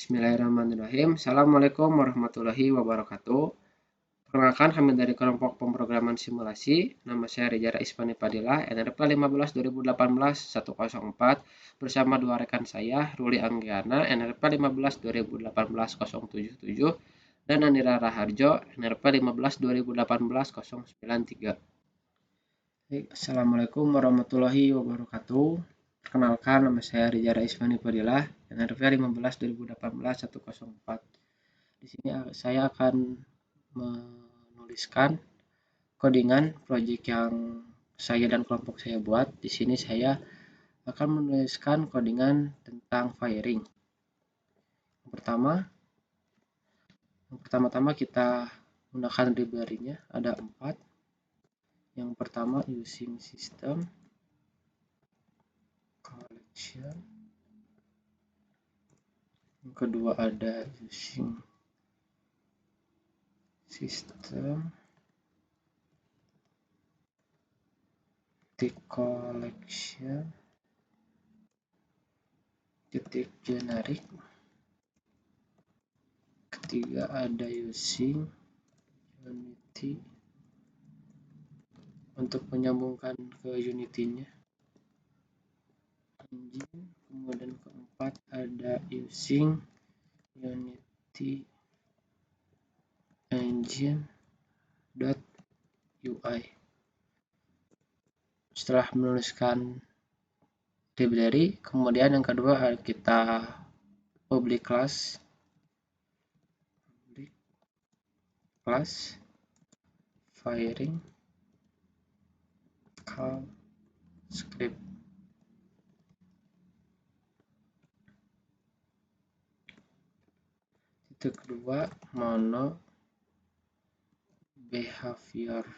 Bismillahirrahmanirrahim. Assalamualaikum warahmatullahi wabarakatuh. Perkenalkan, kami dari kelompok pemrograman simulasi. Nama saya Rijara Isfani Fadilah, NRP 15 2018 104 bersama dua rekan saya, Ruli Anggiana NRP 15 2018 077 dan Andira Raharjo NRP 15 2018 093. Assalamualaikum warahmatullahi wabarakatuh. Perkenalkan, nama saya Rijara Isfani Fadilah, NRV 15 2018 104. Di sini saya akan menuliskan codingan project yang saya dan kelompok saya buat. Di sini saya akan menuliskan codingan tentang firing. Yang pertama-tama kita gunakan library-nya, ada 4. Yang pertama using system collection, yang kedua ada using system tick collection titik generic, ketiga ada using unity untuk menyambungkan ke unity-nya engine, kemudian keempat ada using unity engine .ui. Setelah menuliskan library, kemudian yang kedua kita public class firing call script. Itu kedua mono behavior.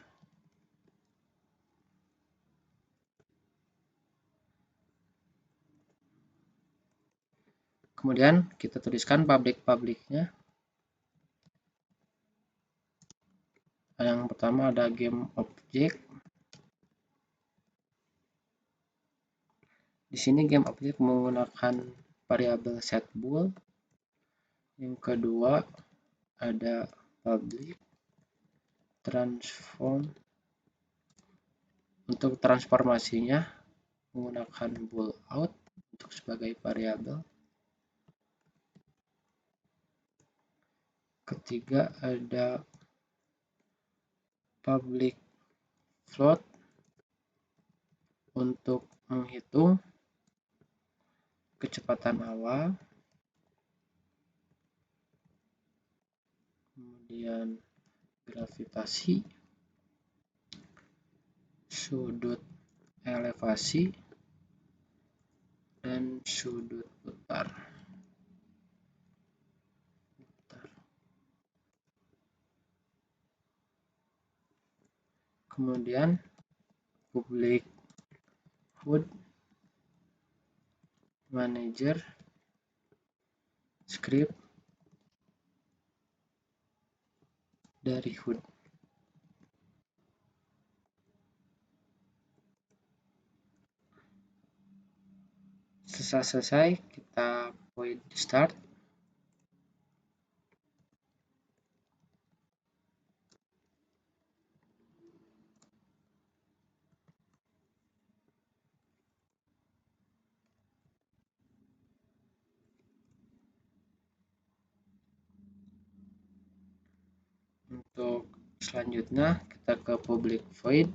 Kemudian kita tuliskan public-nya. Yang pertama ada game object. Di sini game object menggunakan variabel setBool. Yang kedua ada public transform. Untuk transformasinya menggunakan bool out untuk sebagai variabel. Ketiga ada public float untuk menghitung kecepatan awal. Kemudian gravitasi, sudut elevasi, dan sudut putar. Kemudian public HUD manager script dari HUD. Setelah selesai, kita point start. Untuk selanjutnya kita ke public void.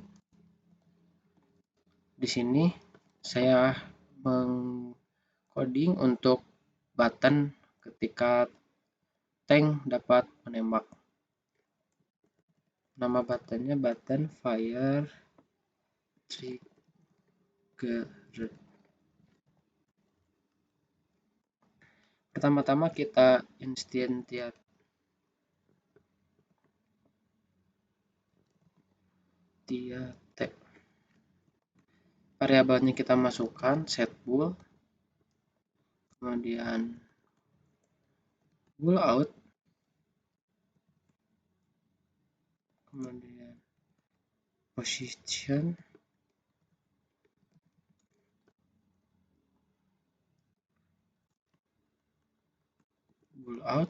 Di sini saya mengcoding untuk button ketika tank dapat menembak. Nama buttonnya button fire trigger. Pertama-tama kita instantiate variabelnya, kita masukkan setBool, kemudian bool out, kemudian position, pull out,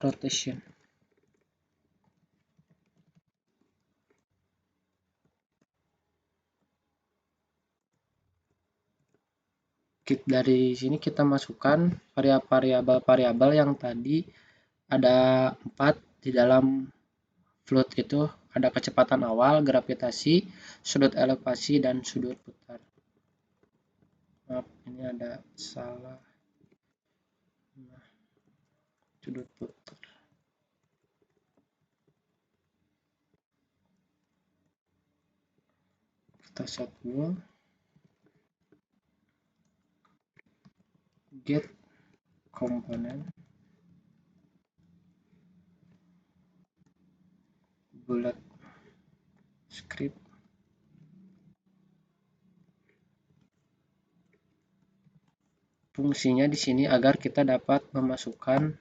rotation. Dari sini kita masukkan variabel yang tadi ada 4 di dalam float itu, ada kecepatan awal, gravitasi, sudut elevasi, dan sudut putar. Maaf, ini ada salah. Nah, sudut putar. Kita set dulu. Get component bullet script. Fungsinya di sini agar kita dapat memasukkan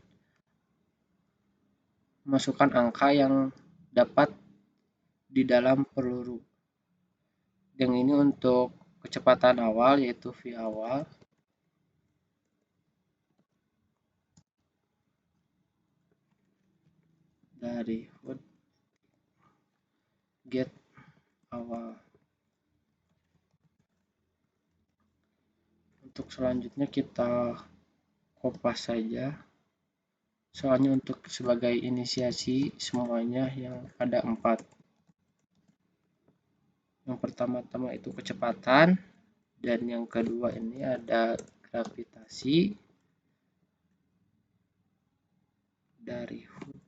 angka yang dapat di dalam peluru. Yang ini untuk kecepatan awal, yaitu V awal. Dari hood get awal. Untuk selanjutnya kita kopas saja. Soalnya untuk sebagai inisiasi semuanya yang ada 4. Yang pertama-tama itu kecepatan, dan yang kedua ini ada gravitasi. Dari hood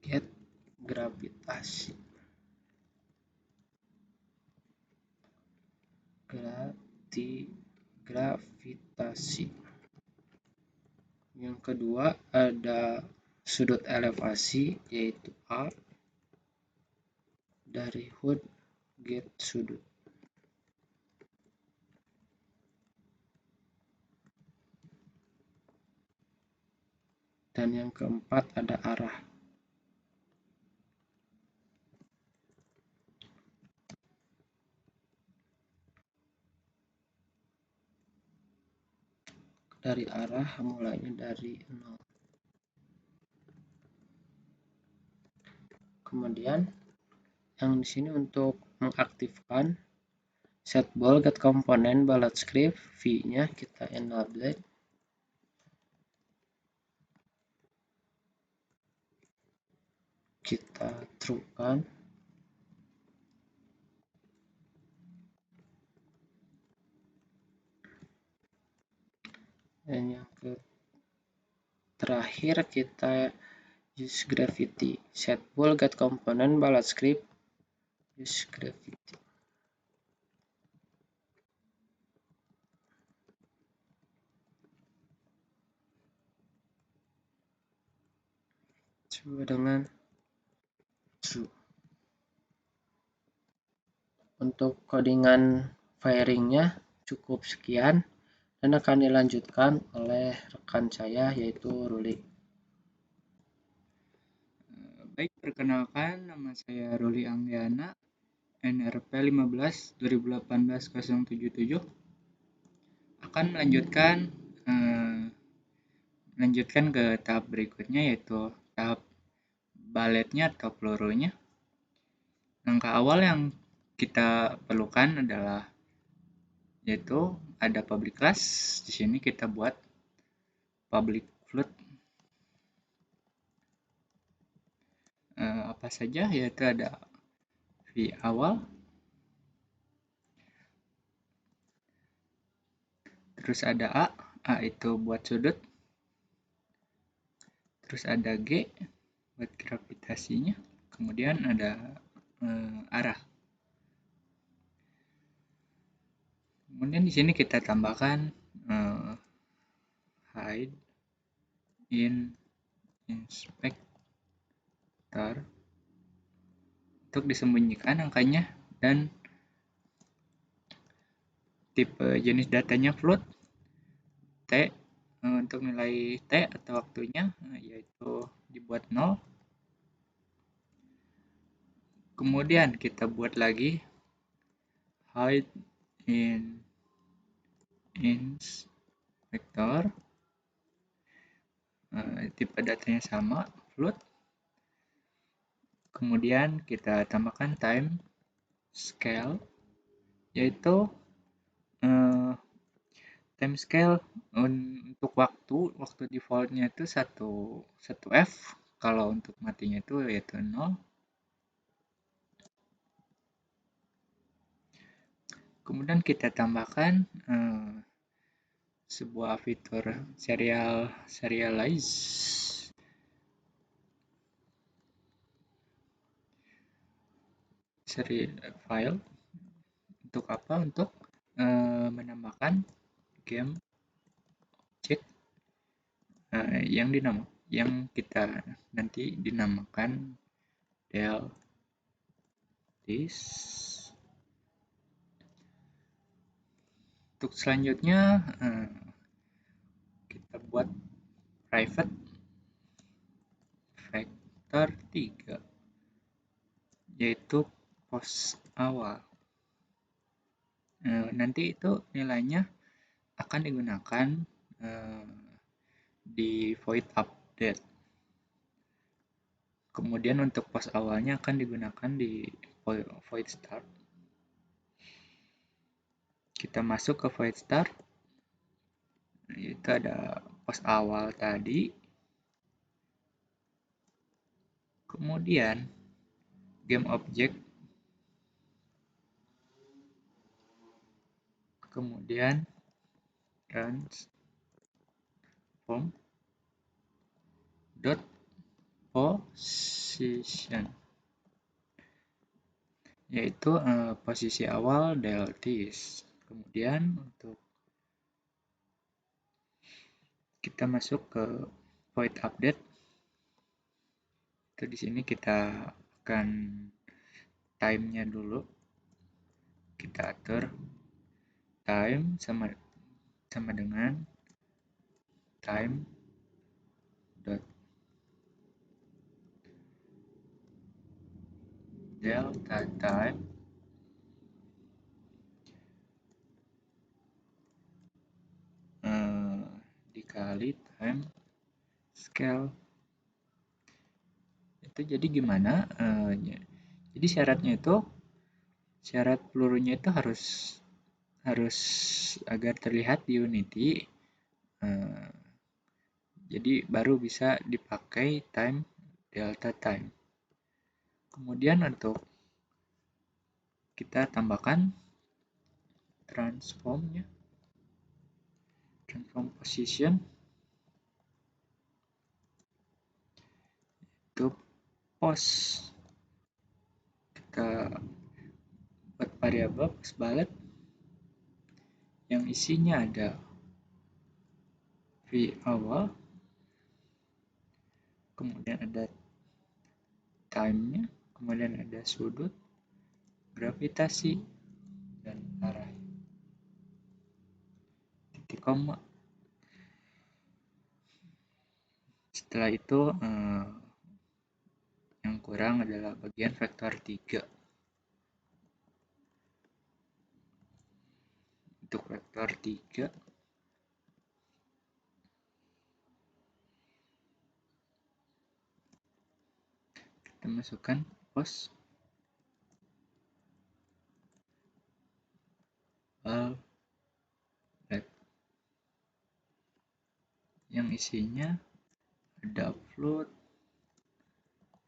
get gravitasi. Gravitasi. Yang kedua ada sudut elevasi, yaitu A. Dari hood get sudut. Dan yang keempat ada arah. Dari arah mulainya dari 0. Kemudian yang di sini untuk mengaktifkan set ball get component bullet script, V-nya kita enable. Kita true-kan. Dan yang terakhir kita use gravity. Set ball get component bullet script, use gravity. Coba dengan true. Untuk codingan firingnya cukup sekian dan akan dilanjutkan oleh rekan saya, yaitu Ruli. Baik, perkenalkan, nama saya Ruli Anggiana, NRP 15 2018 077. Akan melanjutkan ke tahap berikutnya, yaitu tahap baletnya atau pelurunya. Langkah awal yang kita perlukan adalah yaitu ada public class. Di sini kita buat public float apa saja, yaitu ada V awal, terus ada A itu buat sudut, terus ada G buat gravitasinya, kemudian ada arah. Kemudian di sini kita tambahkan hide in inspector untuk disembunyikan angkanya, dan tipe jenis datanya float, T untuk nilai T atau waktunya yaitu dibuat 0. Kemudian kita buat lagi hide in int vector, tipe datanya sama, float. Kemudian kita tambahkan time scale, yaitu time scale untuk waktu defaultnya itu 1 F, kalau untuk matinya itu yaitu 0. Kemudian kita tambahkan sebuah fitur serialize file. Untuk apa? Untuk menambahkan game object yang kita nanti dinamakan del this. Untuk selanjutnya kita buat private vector 3, yaitu pos awal. Nanti itu nilainya akan digunakan di void update. Kemudian untuk pos awalnya akan digunakan di void start. Kita masuk ke void start, itu ada pos awal tadi. Kemudian game object, kemudian transform dot position, yaitu posisi awal del this. Kemudian untuk kita masuk ke void update, itu di sini kita akan time-nya dulu. Kita atur time sama dengan time dot delta time dikali time scale. Itu jadi gimana? Jadi syarat pelurunya itu harus agar terlihat di Unity. Jadi baru bisa dipakai time delta time. Kemudian untuk kita tambahkan transform position, itu pos. Kita buat variabel pos bullet yang isinya ada v awal, kemudian ada time-nya, kemudian ada sudut, gravitasi, dan arah, titik koma. Setelah itu yang kurang adalah bagian vektor 3. Untuk vektor 3 kita masukkan pos bullet yang isinya ada float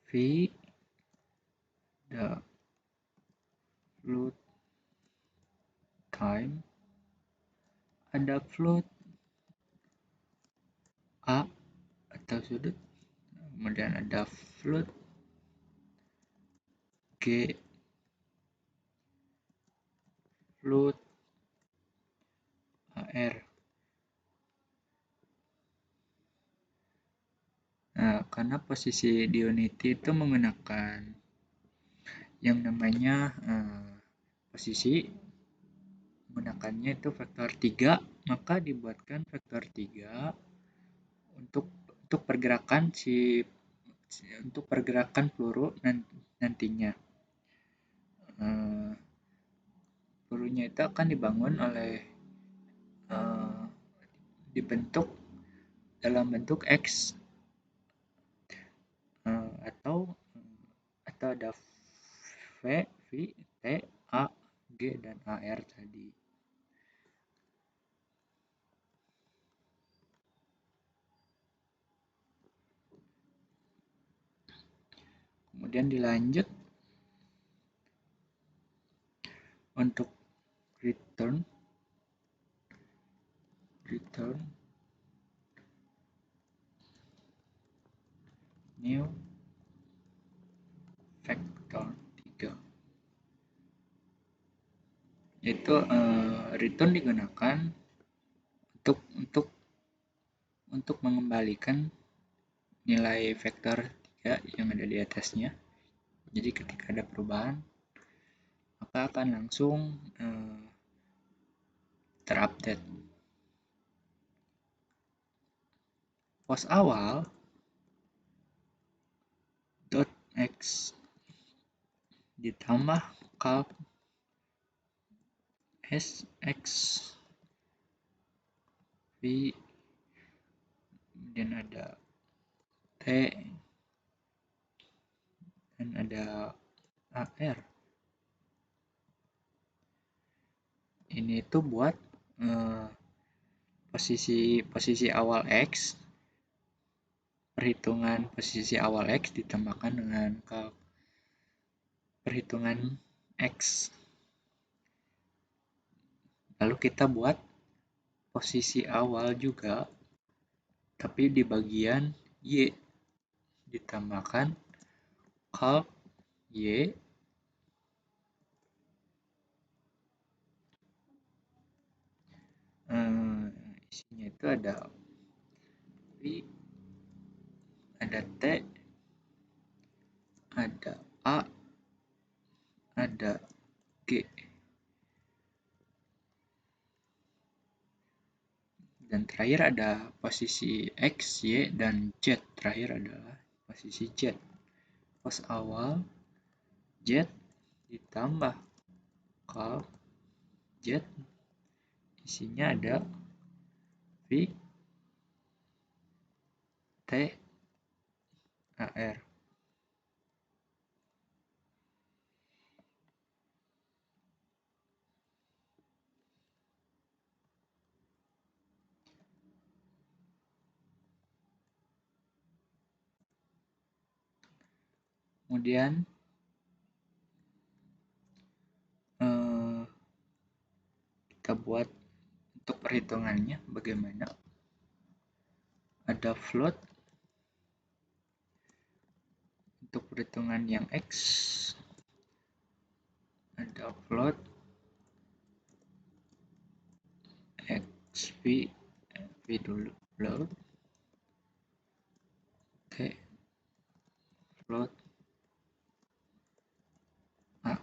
v, ada float time, ada float a atau sudut, kemudian ada float g, float ar. Nah, karena posisi di Unity itu menggunakan yang namanya posisi, menggunakannya itu vektor 3, maka dibuatkan vektor 3 untuk pergerakan untuk pergerakan peluru nantinya. Peluru fungsinya itu akan dibangun oleh eh, dibentuk dalam bentuk X atau ada V, V, T, A, G, dan AR tadi. Kemudian dilanjut untuk return new vector 3, yaitu return digunakan untuk mengembalikan nilai vektor 3 yang ada di atasnya. Jadi ketika ada perubahan maka akan langsung terupdate. Pos awal .x ditambah calc sx v, kemudian ada t dan ada ar. Ini tuh buat posisi awal x, perhitungan posisi awal x ditambahkan dengan calc perhitungan x. Lalu kita buat posisi awal juga, tapi di bagian y ditambahkan calc y isinya itu ada v, ada t, ada a, ada g, dan terakhir ada posisi x, y, dan z. Terakhir adalah posisi z. Pos awal z ditambah calc z, isinya ada v, t, ar. Kemudian kita buat untuk perhitungannya bagaimana. Ada float untuk perhitungan yang x, ada float xv, v dulu float, t float a.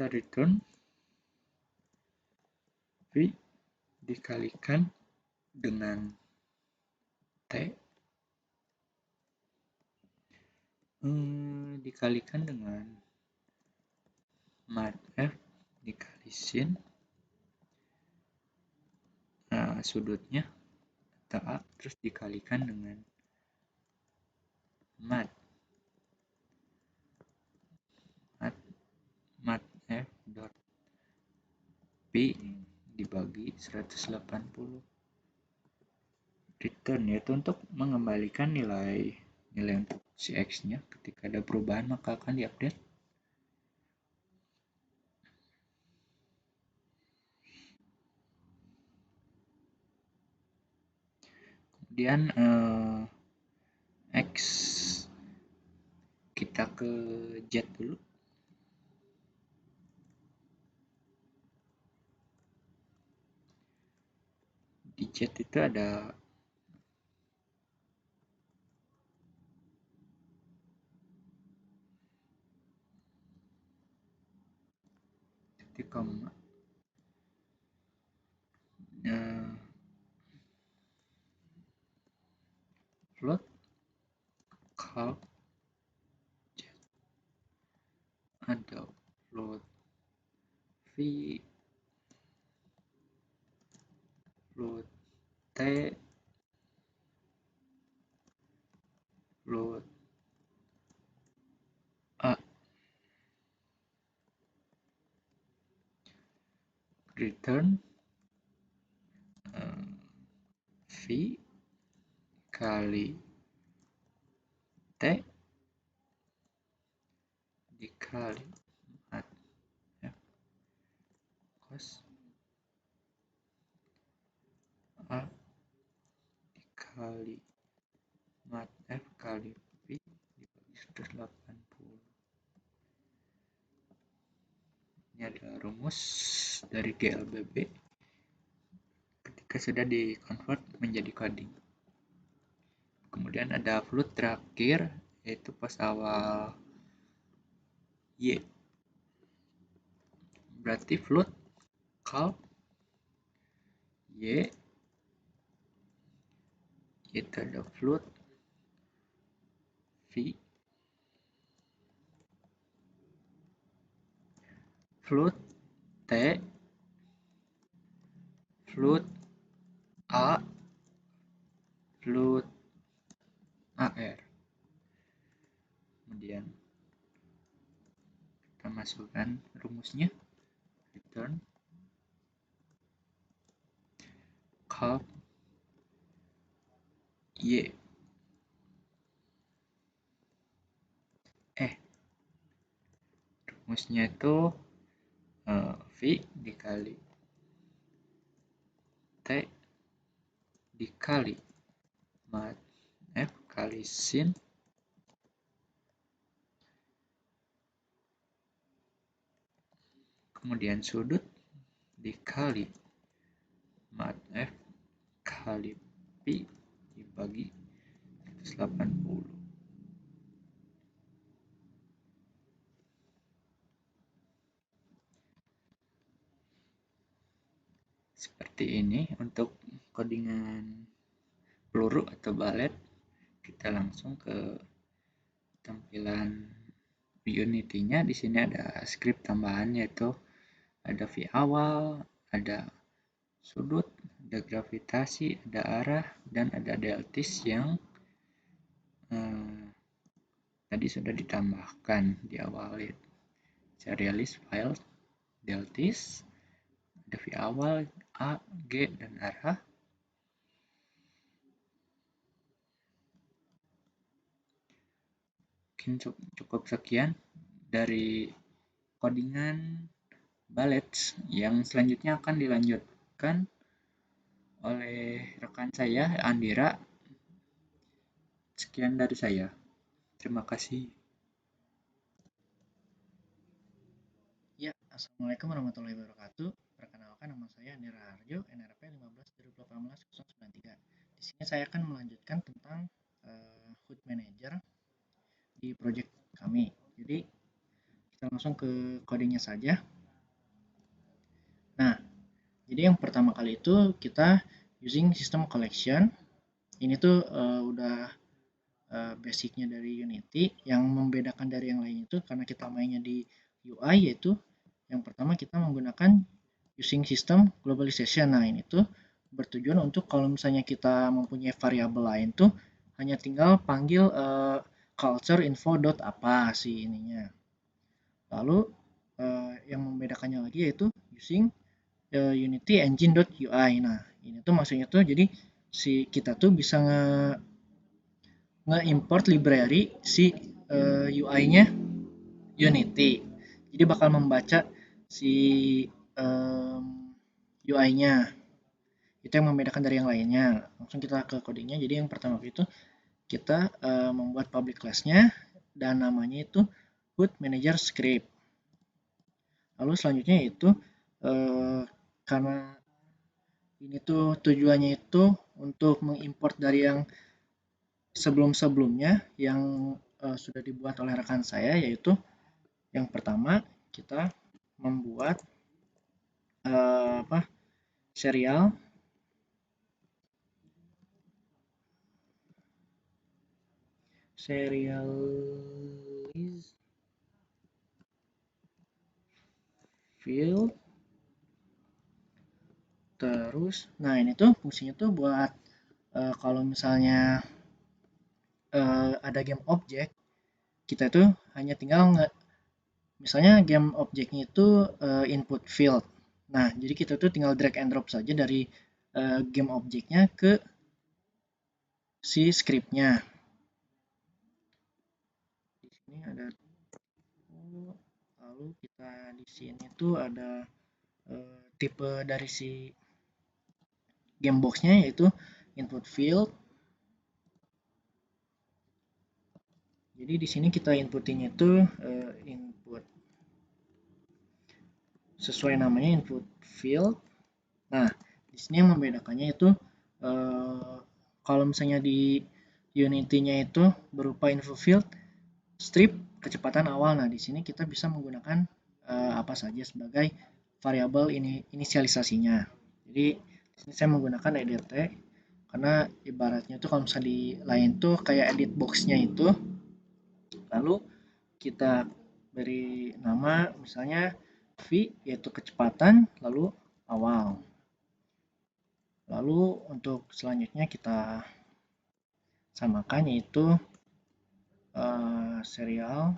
Kita return v dikalikan dengan t dikalikan dengan mat f dikali sin sudutnya atau a, terus dikalikan dengan mat f dot p dibagi 180. Return yaitu untuk mengembalikan nilai untuk si x nya. Ketika ada perubahan maka akan diupdate. Kemudian x kita ke z dulu. Di z itu ada titik koma, call jet. Ada float v, float t, float a. Return v kali t dikali mat f cos a dikali mat f kali v dibagi 180. Ini ada rumus dari GLBB ketika sudah di convert menjadi coding. Kemudian ada float terakhir, yaitu pas awal y. Berarti float call y, itu ada float v, float t, float a, float ar. Kemudian kita masukkan rumusnya, return call y, rumusnya itu v dikali t dikali mat f kali sin kemudian sudut dikali mat f kali pi dibagi 180. Seperti ini untuk codingan peluru atau balet. Kita langsung ke tampilan Unity-nya. Di sini ada script tambahan, yaitu ada V awal, ada sudut, ada gravitasi, ada arah, dan ada deltis yang tadi sudah ditambahkan di awal. Serialis file deltis, ada V awal, A, G, dan arah. Mungkin cukup sekian dari codingan ballet. Yang selanjutnya akan dilanjutkan oleh rekan saya, Andira. Sekian dari saya. Terima kasih. Ya, Assalamualaikum warahmatullahi wabarakatuh. Perkenalkan, nama saya Andira Harjo, NRP 15/2018-093. Di sini saya akan melanjutkan tentang HUD Manager di project kami. Jadi kita langsung ke codingnya saja. Nah, jadi yang pertama kali itu kita using system collection. Ini tuh udah basicnya dari Unity. Yang membedakan dari yang lain itu karena kita mainnya di UI, yaitu yang pertama kita menggunakan using system globalization. Nah, ini tuh bertujuan untuk kalau misalnya kita mempunyai variabel lain tuh hanya tinggal panggil culture info dot apa sih ininya. Lalu yang membedakannya lagi yaitu using Unity engine dot UI. Nah, ini tuh maksudnya tuh jadi si kita tuh bisa nge-import library si UI-nya Unity. Jadi bakal membaca si UI-nya. Itu yang membedakan dari yang lainnya. Langsung kita ke codingnya. Jadi yang pertama itu kita membuat public class-nya dan namanya itu HUD Manager Script. Lalu selanjutnya itu karena ini tuh tujuannya itu untuk mengimport dari yang sebelum-sebelumnya yang sudah dibuat oleh rekan saya, yaitu yang pertama kita membuat serial serialize field. Terus, nah ini tuh fungsinya tuh buat kalau misalnya ada game objek, kita tuh hanya tinggal misalnya game objeknya itu input field. Nah, jadi kita tuh tinggal drag and drop saja dari game objeknya ke si scriptnya. Di sini ada, lalu kita di sini tuh ada tipe dari si game boxnya yaitu input field. Jadi di sini kita inputinnya itu input sesuai namanya input field. Nah, di sini yang membedakannya itu kalau misalnya di Unity-nya itu berupa info field strip kecepatan awal. Nah, di sini kita bisa menggunakan apa saja sebagai variabel inisialisasinya. Jadi di sini saya menggunakan edt karena ibaratnya itu kalau misalnya di lain tuh kayak edit box-nya itu. Lalu kita beri nama misalnya V yaitu kecepatan, lalu awal. Lalu untuk selanjutnya kita samakan yaitu serial.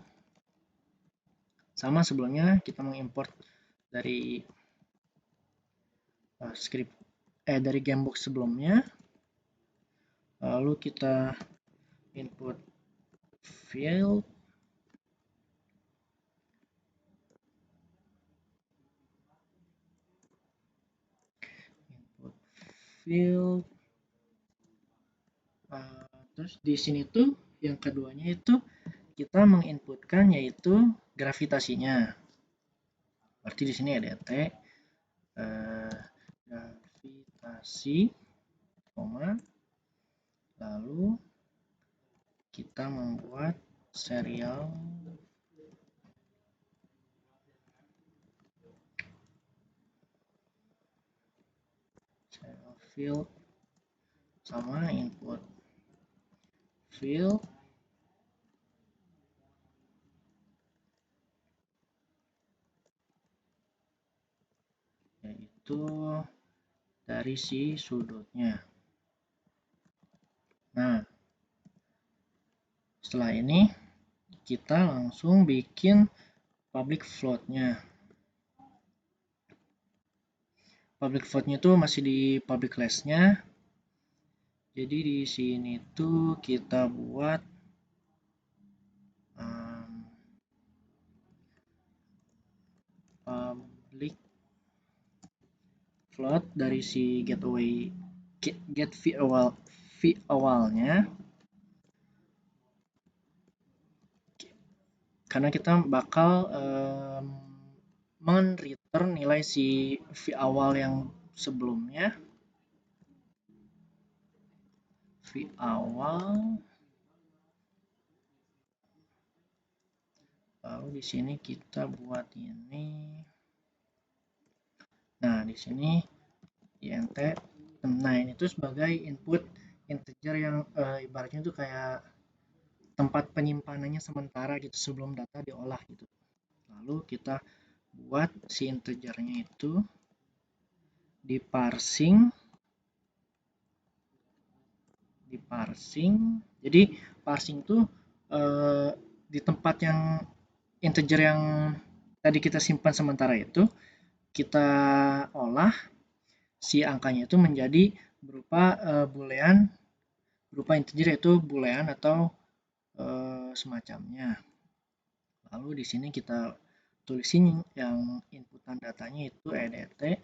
Sama sebelumnya kita mengimport dari script dari gamebox sebelumnya. Lalu kita input field. Field. Terus di sini tuh yang keduanya itu kita menginputkan yaitu gravitasinya. Berarti di sini ada gravitasi, lalu kita membuat serial field sama input field yaitu dari si sudutnya. Nah, setelah ini kita langsung bikin public float-nya. Public float-nya itu masih di public class-nya. Jadi di sini tuh kita buat public float dari si get v awalnya. Karena kita bakal men-return nilai si v awal yang sebelumnya. V awal. Lalu di sini kita buat ini. Nah, di sini int. Nah, ini tuh sebagai input integer yang ibaratnya tuh kayak tempat penyimpanannya sementara gitu sebelum data diolah gitu. Lalu kita buat si integernya itu di parsing. Jadi parsing tuh di tempat yang integer yang tadi kita simpan sementara itu kita olah si angkanya itu menjadi berupa boolean, berupa integer yaitu boolean atau semacamnya. Lalu di sini kita tulisin yang inputan datanya itu edt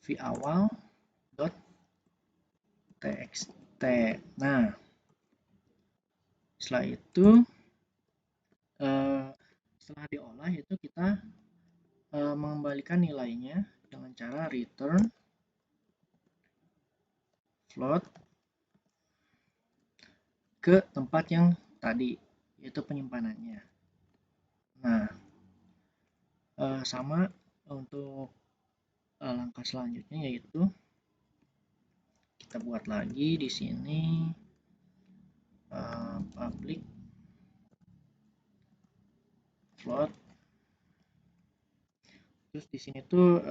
v awal dot txt. Nah, setelah itu setelah diolah itu kita mengembalikan nilainya dengan cara return float ke tempat yang tadi yaitu penyimpanannya. Nah, sama untuk langkah selanjutnya yaitu kita buat lagi di sini public float. Terus di sini tuh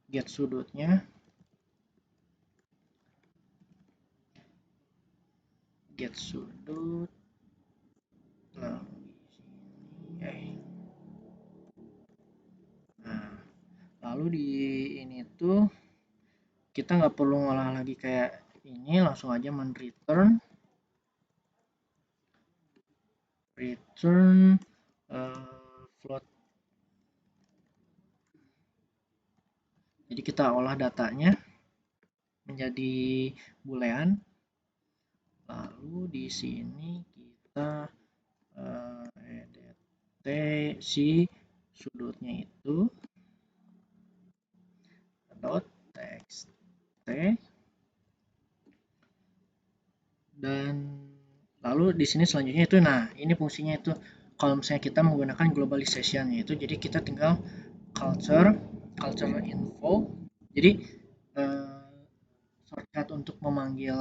get sudutnya, get sudut, lalu di sini nah, lalu di ini tuh kita nggak perlu ngolah lagi kayak ini, langsung aja return float. Jadi kita olah datanya menjadi boolean, lalu di sini kita edit si sudutnya itu dot text dan lalu di sini selanjutnya itu, nah ini fungsinya itu kalau misalnya kita menggunakan globalization itu, jadi kita tinggal culture info, jadi shortcut untuk memanggil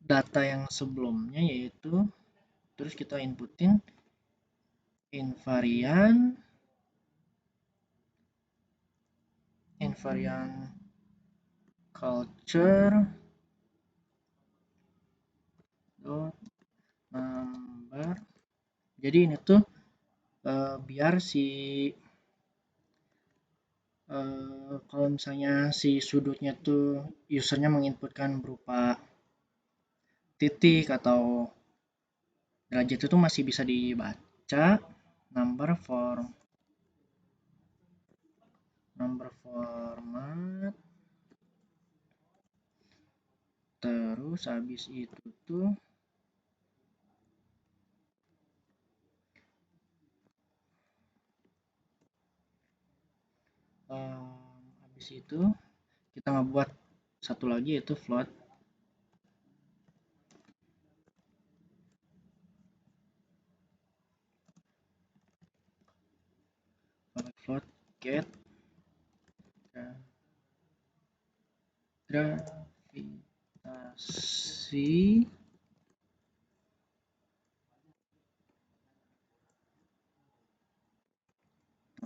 data yang sebelumnya yaitu, terus kita inputin invariant culture dot number. Jadi ini tuh biar si kalau misalnya si sudutnya tuh usernya menginputkan berupa titik atau derajat itu masih bisa dibaca number format. Terus habis itu tuh habis itu kita ngebuat satu lagi yaitu float get gravitasi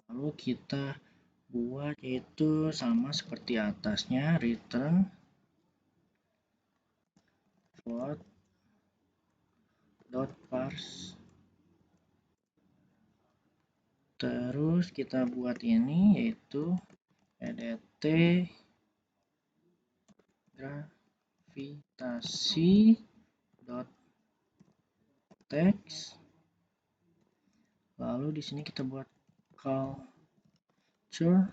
lalu kita buat itu sama seperti atasnya, return float dot parse. Terus kita buat ini yaitu edt gravitasi dot text. Lalu di sini kita buat culture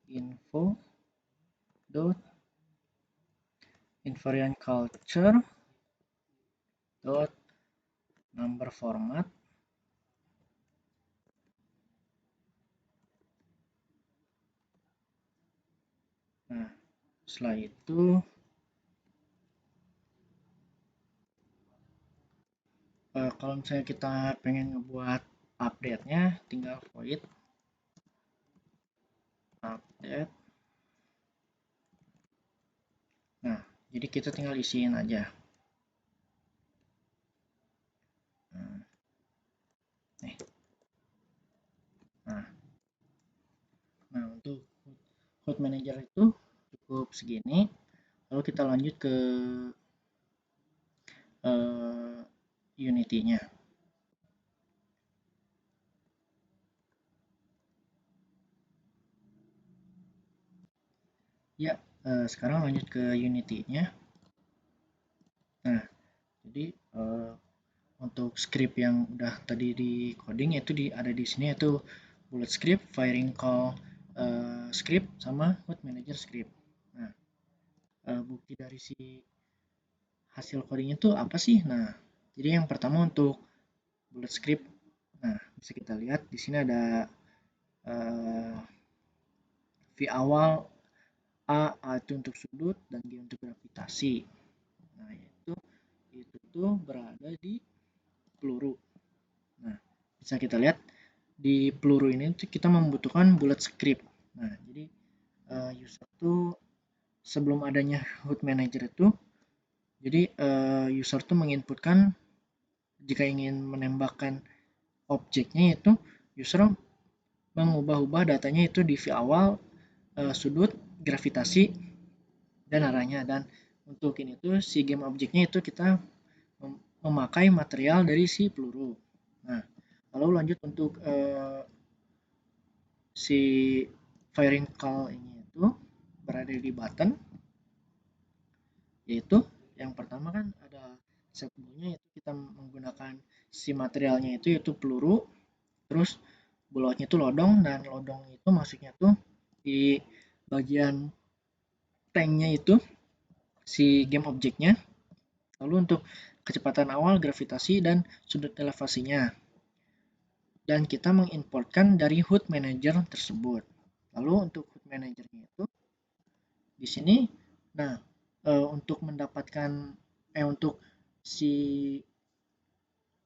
info dot invariant culture dot number format. Nah, setelah itu kalau misalnya kita pengen ngebuat update-nya, tinggal void update. Nah, jadi kita tinggal isiin aja. Nah, untuk Hot Manager itu cukup segini. Lalu kita lanjut ke Unity-nya. Ya, sekarang lanjut ke Unity-nya. Nah, jadi untuk script yang udah tadi di coding itu ada di sini, yaitu bullet script, firing call script, sama Hot Manager script. Nah, bukti dari si hasil codingnya itu apa sih? Nah, jadi yang pertama untuk bullet script. Nah, bisa kita lihat di sini ada V awal, A itu untuk sudut, dan G untuk gravitasi. Nah, itu tuh berada di peluru. Nah, bisa kita lihat di peluru ini kita membutuhkan bullet script. Nah, jadi user tuh sebelum adanya Hot Manager itu Jadi user tuh menginputkan jika ingin menembakkan objeknya itu user mengubah-ubah datanya itu di view awal, sudut, gravitasi, dan arahnya. Dan untuk ini tuh si game objeknya itu kita memakai material dari si peluru. Nah, lalu lanjut untuk si firing call ini itu berada di button, yaitu yang pertama kan ada set nya itu kita menggunakan si materialnya itu yaitu peluru, terus bulletnya itu lodong, dan lodong itu masuknya tuh di bagian tanknya itu si game objeknya. Lalu untuk kecepatan awal, gravitasi, dan sudut elevasinya. Dan kita menginportkan dari HUD manager tersebut. Lalu untuk HUD managernya itu di sini, nah untuk mendapatkan untuk si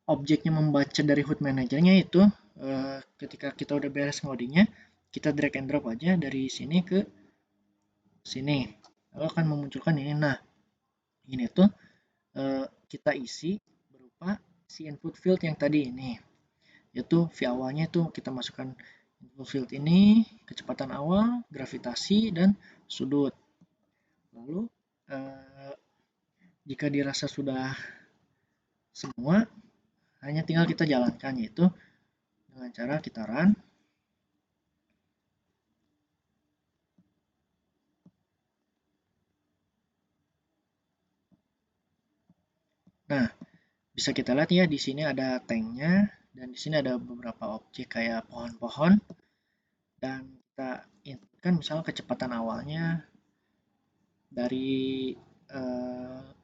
objeknya membaca dari HUD managernya itu ketika kita udah beres ngodingnya, kita drag and drop aja dari sini ke sini, lalu akan memunculkan ini. Nah, ini tuh kita isi berupa si input field yang tadi ini, yaitu view awalnya itu kita masukkan input field ini, kecepatan awal, gravitasi, dan sudut. Lalu jika dirasa sudah semua, hanya tinggal kita jalankan, yaitu dengan cara kita run. Nah, bisa kita lihat ya, di sini ada tanknya, dan di sini ada beberapa objek kayak pohon-pohon, dan kita inputkan misalnya kecepatan awalnya dari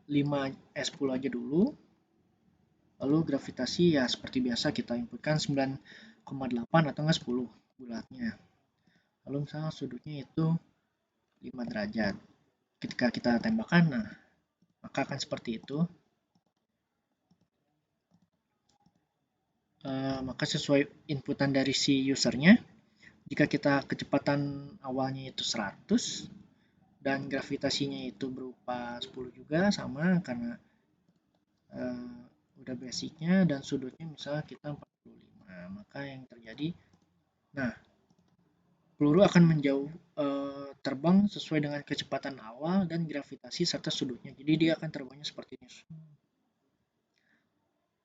5S10 aja dulu, lalu gravitasi ya seperti biasa kita inputkan 9,8 atau enggak 10 bulatnya, lalu misalnya sudutnya itu 5 derajat. Ketika kita tembakan, nah maka akan seperti itu. Maka sesuai inputan dari si usernya, jika kita kecepatan awalnya itu 100 dan gravitasinya itu berupa 10 juga, sama karena udah basicnya, dan sudutnya misalnya kita 45, maka yang terjadi, nah peluru akan menjauh terbang sesuai dengan kecepatan awal dan gravitasi serta sudutnya. Jadi dia akan terbangnya seperti ini.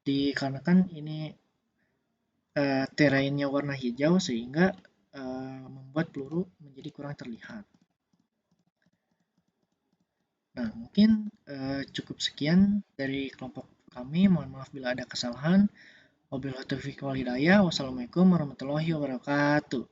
Dikarenakan ini terrainnya warna hijau, sehingga membuat peluru menjadi kurang terlihat. Nah, mungkin cukup sekian dari kelompok kami. Mohon maaf bila ada kesalahan. Wabillahi taufiq wal hidayah. Wassalamualaikum warahmatullahi wabarakatuh.